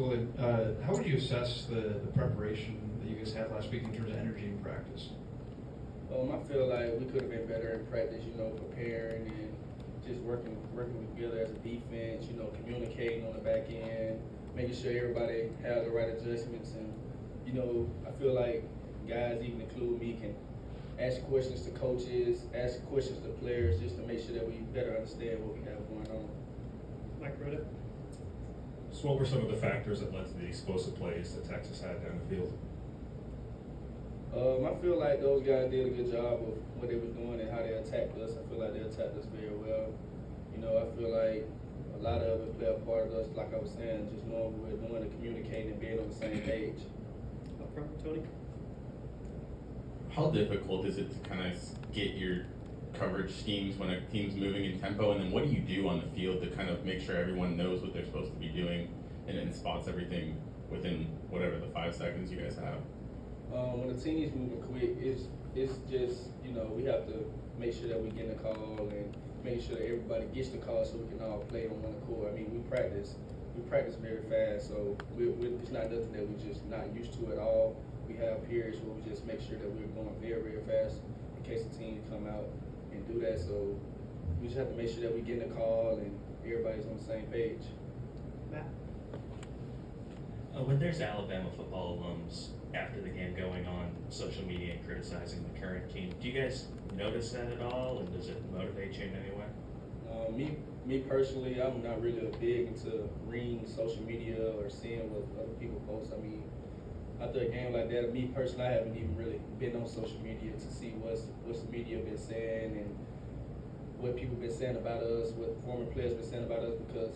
Kool-Aid, how would you assess the preparation that you guys had last week in terms of energy in practice? I feel like we could have been better in practice, preparing and just working together as a defense, communicating on the back end, making sure everybody has the right adjustments. And, I feel like guys, even include me, can ask questions to coaches, ask questions to players just to make sure that we better understand what we have going on. Mike Rhoda. So what were some of the factors that led to the explosive plays that Texas had down the field? I feel like those guys did a good job of what they was doing and how they attacked us. I feel like they attacked us very well. I feel like a lot of it played a part of us, like I was saying, just knowing what we're doing and communicating and being on the same page. Up front, Tony. How difficult is it to kind of get your coverage schemes when a team's moving in tempo, and then what do you do on the field to kind of make sure everyone knows what they're supposed to be doing and then spots everything within whatever the 5 seconds you guys have? When the team's moving quick, it's just, we have to make sure that we get the call and make sure that everybody gets the call so we can all play on one accord. I mean, we practice very fast, so it's not nothing that we're just not used to at all. We have periods where we just make sure that we're going very, very fast in case the team come out and do that. So we just have to make sure that we get the call and everybody's on the same page. Matt. When there's Alabama football alums after the game going on social media and criticizing the current team, do you guys notice that at all, and does it motivate you in any way? Me personally, I'm not really big into reading social media or seeing what other people post. I mean, after a game like that, me personally, I haven't even really been on social media to see what's the media been saying and what people been saying about us, what former players been saying about us, because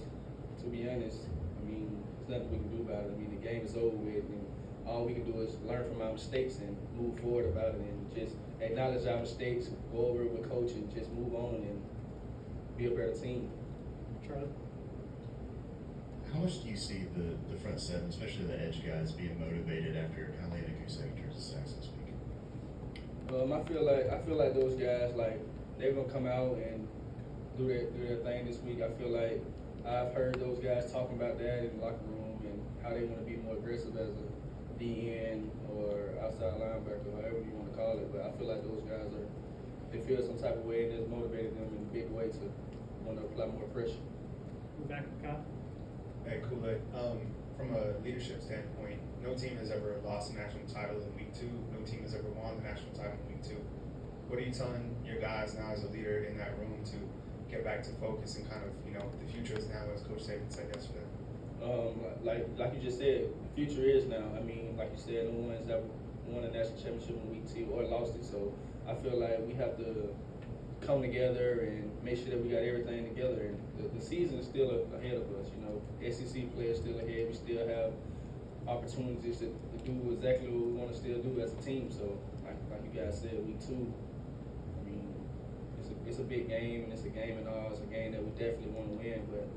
to be honest, I mean, there's nothing we can do about it. I mean, the game is over with, and all we can do is learn from our mistakes and move forward about it and just acknowledge our mistakes, go over it with coach and just move on and be a better team. Charlie. How much do you see the front seven, especially the edge guys, being motivated after kind of laying a goose egg in terms of sacks this week? I feel like those guys, like, they're gonna come out and do their thing this week. I feel like I've heard those guys talking about that in the locker room and how they want to be more aggressive as a DN or outside linebacker, however you want to call it. But I feel like those guys they feel some type of way and it's motivated them in a big way to want to apply more pressure. Move back to Kyle. Hey, Kool-Aid. From a leadership standpoint, no team has ever lost a national title in week 2. No team has ever won the national title in week 2. What are you telling your guys now as a leader in that room to get back to focus and kind of, the future is now, as Coach Saban said yesterday? Like you just said, the future is now. I mean, like you said, no one's ever won a national championship in week 2 or lost it. So I feel like we have to come together and make sure that we got everything together. And the season is still ahead of us. SEC players still ahead. We still have opportunities to do exactly what we want to still do as a team. So like you guys said, week 2. I mean, it's a big game and it's a game and all. It's a game that we definitely want to win, but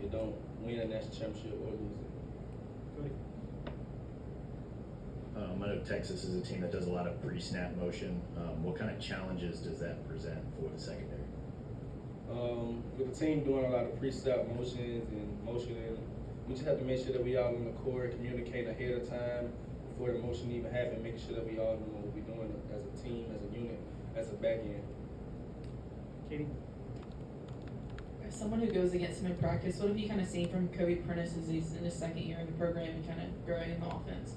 you don't win a national championship or lose it. Cody. I know Texas is a team that does a lot of pre-snap motion. What kind of challenges does that present for the secondary? With the team doing a lot of pre-snap motions and motioning, we just have to make sure that we all on the court, communicating ahead of time before the motion even happens, making sure that we all know what we're doing as a team, as a unit, as a back end. Katie. As someone who goes against him in practice, what have you kind of seen from Kobe Prentice as he's in his second year in the program and kind of growing in the offense?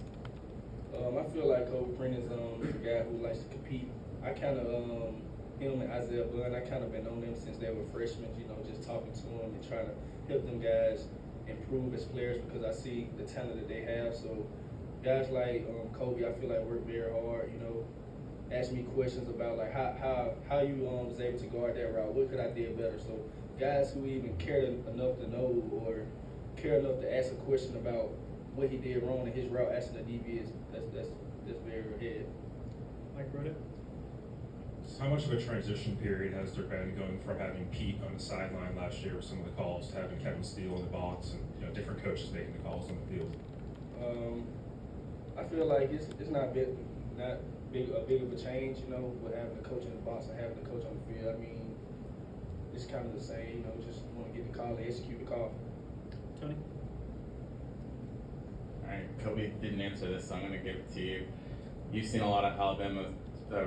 I feel like Kobe Prentice is a guy who likes to compete. I kind of, him and Isaiah Blunt, I kind of been on them since they were freshmen, just talking to them and trying to help them guys improve as players because I see the talent that they have. So guys like Kobe, I feel like work very hard, ask me questions about like how you was able to guard that route, what could I do better? So guys who even care enough to know or care enough to ask a question about what he did wrong in his route, asking the DB that's very ahead. Mike Rhoda. How much of a transition period has there been going from having Pete on the sideline last year with some of the calls to having Kevin Steele in the box and different coaches making the calls on the field? I feel like it's not big of a change, with having the coach in the box and having the coach on the field. I mean, it's kind of the same, just want to get the call and execute the call. Tony. Kobe didn't answer this, so I'm gonna give it to you. You've seen a lot of Alabama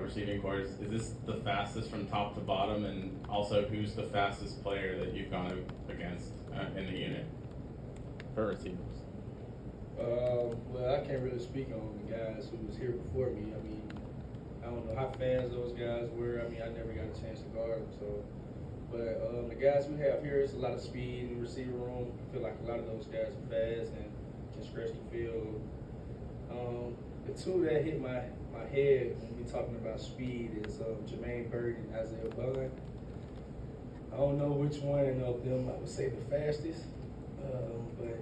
receiving cores. Is this the fastest from top to bottom, and also who's the fastest player that you've gone against in the unit for receivers? Well, I can't really speak on the guys who was here before me. I mean, I don't know how fast those guys were. I mean, I never got a chance to guard them, so. But the guys we have here, it's a lot of speed in the receiver room. I feel like a lot of those guys are fast and can stretch the field. The two that hit my head when we talking about speed is Jermaine Bird and Isaiah Bond. I don't know which one of them I would say the fastest, but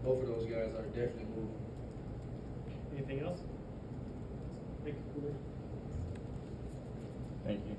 both of those guys are definitely moving. Anything else? Thank you. Thank you.